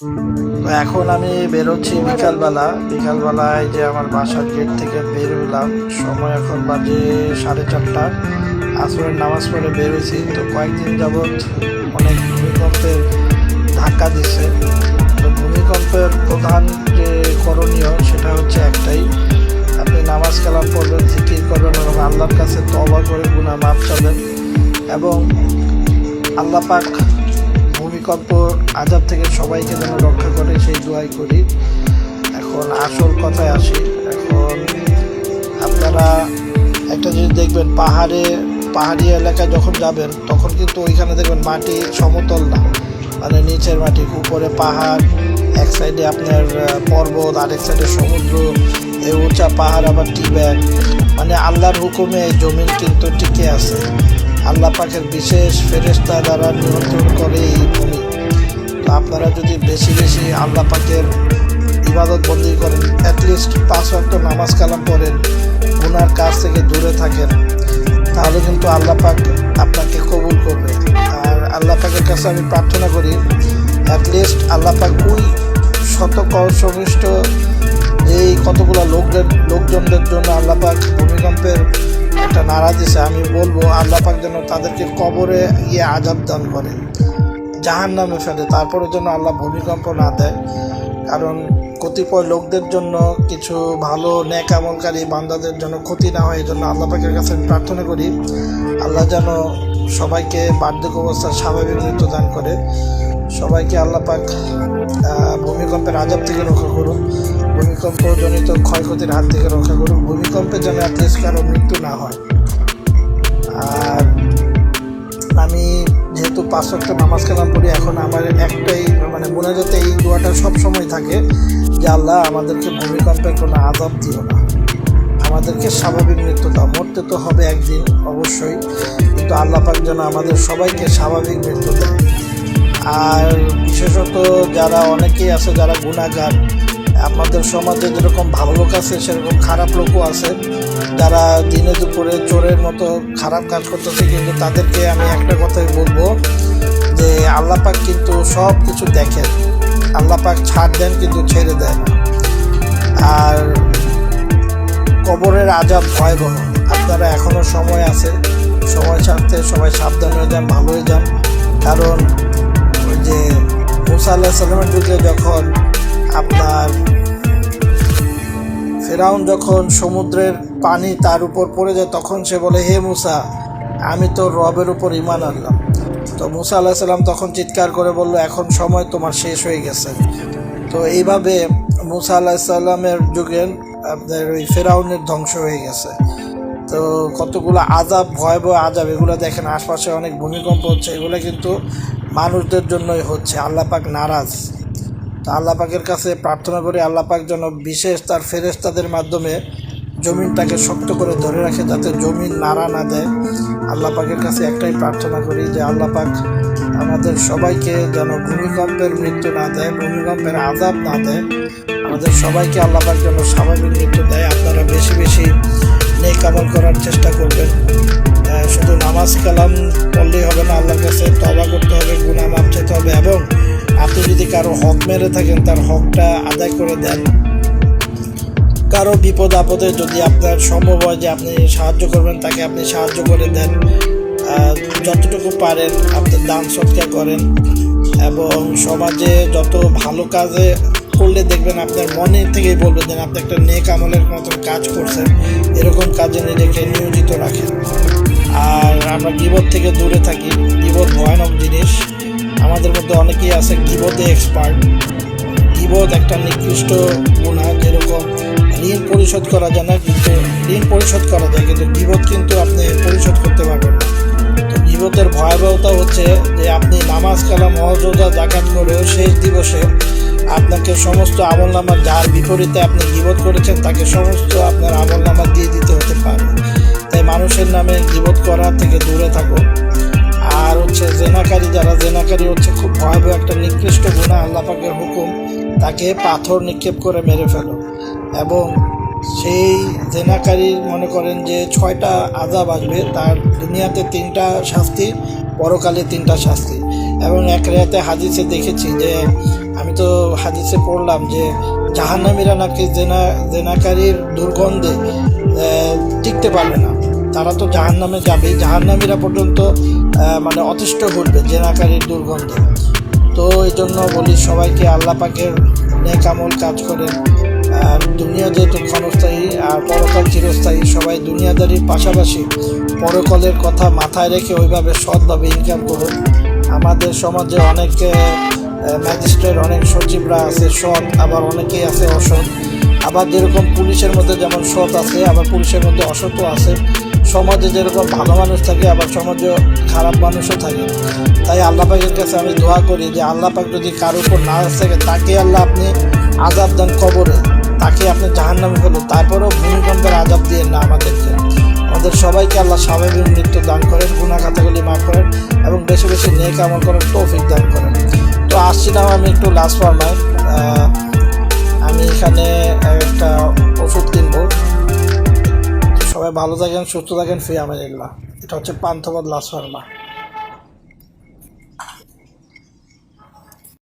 তো এখন আমি বেরোচ্ছি বিকালবেলায় যে আমার বাসার গেট থেকে বের হলাম। সময় এখন বাজে 4:30। আসরের নামাজ পড়ে বেরোইছি। তো কয়েকদিন যাবৎ অনেক ভূমিকম্পের ধাক্কা দিচ্ছে। তো ভূমিকম্পের প্রধান যে করণীয় সেটা হচ্ছে একটাই, আপনি নামাজ কালাম পড়বেন, জিকির করবেন এবং আল্লাহর কাছে তওবা করে গুনাহ মাফ চাবেন এবং আল্লাহ পাক ভূমিকম্প আযাব থেকে সবাইকে যেন রক্ষা করে সেই দোয়াই করি। এখন আসল কথায় আসি। এখন আপনারা একটা জিনিস দেখবেন, পাহাড়ি এলাকায় যখন যাবেন তখন কিন্তু ওইখানে দেখবেন মাটি সমতল না, মানে নিচের মাটি, উপরে পাহাড়, এক সাইডে আপনার পর্বত, আরেক সাইডে সমুদ্র, এই উঁচা পাহাড় আবার টিব্যাগ, মানে আল্লাহর হুকুমে এই জমিন কিন্তু টিকে আছে। আল্লাহ পাকের বিশেষ ফেরেশতা দ্বারা নিয়ন্ত্রণ করে এই ভূমি। তো আপনারা যদি বেশি বেশি আল্লাহ পাকের ইবাদত বন্দি করেন, অ্যাটলিস্ট 5 ওয়াক্ত নামাজ কালাম পড়েন, গুনার কাজ থেকে দূরে থাকেন, তাহলে কিন্তু আল্লাহ পাক আপনাকে কবুল করবে। আর আল্লাহ পাকের কাছে আমি প্রার্থনা করি, অ্যাটলিস্ট আল্লাহ পাক ওই শতকর্ষমিষ্ট যেই কতগুলো লোকজনদের জন্য আল্লাহ পাক ভূমিকম্পের একটা নাড়া দিছে, আমি বলবো আল্লাহ পাক যেন তাদেরকে কবরে আযাব দান করে, জাহান্নামে ফেলে, তারপরে যেন আল্লাহ ভূমিকম্প না দেয়। কারণ কতিপয় লোকদের জন্য, কিছু ভালো নেক আমলকারী বান্দাদের জন্য ক্ষতি না হয়, এই জন্য আল্লাহ পাকের কাছে আমি প্রার্থনা করি আল্লাহ যেন সবাইকে বার্ধক্য অবস্থার স্বাভাবিক মৃত্যু দান করে। সবাইকে আল্লাহ পাক ভূমিকম্পের আযাব থেকে রক্ষা করুন, ভূমিকম্পজনিত ক্ষয়ক্ষতির হাত থেকে রক্ষা করুন, ভূমিকম্পে যেন অ্যাটলিস্ট কারো মৃত্যু না হয়। আর আমি যেহেতু 5 ওয়াক্ত নামাজ কালাম পড়ি, এখন আমার একটাই মানে মনে যাতে এই দোয়াটা সব সময় থাকে যে আল্লাহ আমাদেরকে ভূমিকম্পের কোনো আযাব দিও না, আমাদেরকে স্বাভাবিক মৃত্যু দাও। মরতে তো হবে একদিন অবশ্যই, কিন্তু আল্লাহ পাক যেন আমাদের সবাইকে স্বাভাবিক মৃত্যু দেয়। আর বিশেষত যারা অনেকেই আছে যারা গুনাহগার, আপনাদের সমাজে যেরকম ভালো লোক আছে সেরকম খারাপ লোকও আছে যারা দিনে দুপুরে চোরের মতো খারাপ কাজ করতেছে। কিন্তু তাদেরকে আমি একটা কথাই বলবো যে আল্লাহ পাক কিন্তু সব কিছু দেখেন, আল্লাহ পাক ছাড় দেন কিন্তু ছেড়ে দেন। আর কবরের আযাব ভয়াবহ, আপনারা এখনও সময় আছে, সময় ছাড়তে সবাই সাবধান হয়ে যান, ভালো হয়ে যান। কারণ ওই যে মুসা আলাইহিস সালামের যুগে যখন আপনার ফেরাউন যখন সমুদ্রের পানি তার উপর পড়ে যায়, তখন সে বলে, হে মুসা, আমি তো রবের উপর ঈমান আনলাম। তো মুসা আলাইহিস সালাম তখন চিৎকার করে বলল, এখন সময় তোমার শেষ হয়ে গেছে। তো এইভাবে মুসা আলাইহিস সালামের যুগে আপনার ওই ফেরাউনের ধ্বংস হয়ে গেছে। তো কতগুলো আযাব, ভয়াবহ আযাব, এগুলো দেখেন আশপাশে অনেক ভূমিকম্প হচ্ছে, এগুলো কিন্তু মানুষদের জন্যই হচ্ছে। আল্লাহ পাক নারাজ। তো আল্লাহ পাকের কাছে প্রার্থনা করি আল্লাহ পাক যেন বিশেষ তার ফেরেশতাদের মাধ্যমে জমিনটাকে শক্ত করে ধরে রাখে, যাতে জমিন নাড়া না দেয়। আল্লাহ পাকের কাছে একটাই প্রার্থনা করি যে আল্লাহ পাক আমাদের সবাইকে যেন ভূমিকম্পের মৃত্যু না দেয়, ভূমিকম্পের আযাব না দেয়, আমাদের সবাইকে আল্লাহ পাক যেন স্বাভাবিক মৃত্যু দেয়। আপনারা বেশি বেশি নেক আমল করার চেষ্টা করবেন। শুধু নামাজ কালাম পড়লেই হবে না, আল্লাহর কাছে তওবা করতে হবে, গুনাহ মাফ চাইতে হবে এবং আপনি যদি কারো হক মেরে থাকেন তার হকটা আদায় করে দেন। কারো বিপদ আপদে যদি আপনার সম্ভব হয় যে আপনি সাহায্য করবেন, তাকে আপনি সাহায্য করে দেন। যতটুকু পারেন আপনি দান সৎকার করেন এবং সমাজে যত ভালো কাজে করলে দেখবেন আপনার মনে থেকেই বলবেন যে আপনি একটা নেক আমলের মতন কাজ করছেন, এরকম কাজে নিজেকে নিয়োজিত রাখেন। আর আমরা গীবত থেকে দূরে থাকি, গীবত ভয়ানক জিনিস। আমাদের মধ্যে অনেকেই আছে গীবতে এক্সপার্ট। গীবত একটা নিকৃষ্ট গুনাহ, যেরকম ঋণ পরিশোধ করা যায় না, কিন্তু ঋণ পরিশোধ করা যায়, কিন্তু গীবত কিন্তু আপনি পরিশোধ করতে পারবেন না। তো গীবতের ভয়াবহতা হচ্ছে যে আপনি নামাজ কালাম হজ রোজা যাকাত করেও শেষ দিবসে আপনাকে সমস্ত আমলনামা, যার বিপরীতে আপনি গীবত করেছেন তাকে সমস্ত আপনার আমলনামা দিয়ে দিতে হতে পারে। তাই মানুষের নামে গীবত করা থেকে দূরে থাকুন। আর হচ্ছে জেনাকারী, যারা জেনাকারী হচ্ছে খুব ভয়াবহ একটা নিকৃষ্ট গুনাহ, আল্লাহ পাকের হুকুম, তাকে পাথর নিক্ষেপ করে মেরে ফেলো। এবং সেই জেনাকারীর মনে করেন যে 6টা আযাব আসবে, তার দুনিয়াতে 3টা শাস্তি, পরকালে 3টা শাস্তি। এবং এক রাতে হাদিসে দেখেছি যে আমি তো হাদিসে পড়লাম যে জাহান্নামীরা নাকি জেনাকারীর দুর্গন্ধে টিকতে পারবে না, তারা তো জাহান্নামে যাবে, জাহান্নামীরা পর্যন্ত মানে অতিষ্ঠ ঘটবে জেনাকারীর দুর্গন্ধে। তো এই জন্য বলি সবাইকে আল্লাহ পাকের নেক আমল কাজ করেন। আর দুনিয়া যেহেতু ক্ষণস্থায়ী আর পরকাল চিরস্থায়ী, সবাই দুনিয়াদারির পাশাপাশি পরকালের কথা মাথায় রেখে ওইভাবে সৎভাবে ইনকাম করুন। আমাদের সমাজে অনেক ম্যাজিস্ট্রেট, অনেক সচিবরা আছে সৎ, আবার অনেকেই আছে অসৎ। আবার যেরকম পুলিশের মধ্যে যেমন সৎ আছে, আবার পুলিশের মধ্যে অসৎও আছে। সমাজে যেরকম ভালো মানুষ থাকে, আবার সমাজে খারাপ মানুষও থাকে। তাই আল্লাহ পাকের কাছে আমি দোয়া করি যে আল্লাহ পাক যদি কারোর উপর নারাজ থাকে, তাকে আল্লাহ আপনি আযাব দেন কবরে, তাকে আপনি জাহান্নামে ফেলুন, তারপরেও ভূমিকম্পের আযাব দিয়েন না আমাদেরকে। আমাদের সবাইকে আল্লাহ স্বাভাবিক মৃত্যু দান করেন, গুনাহ খাতাগুলি মাফ করেন এবং বেশি বেশি নেক আমল করার তৌফিক দান করেন। তো আসছিলাম আমি একটু লাস্ট ফার্মায়, আমি এখানে একটা ওষুধ কিনবো। সবাই ভালো থাকেন, সুস্থ থাকেন, ফি আমানিল্লাহ। এটা হচ্ছে পান্থপথ লাস্ট ফার্মা।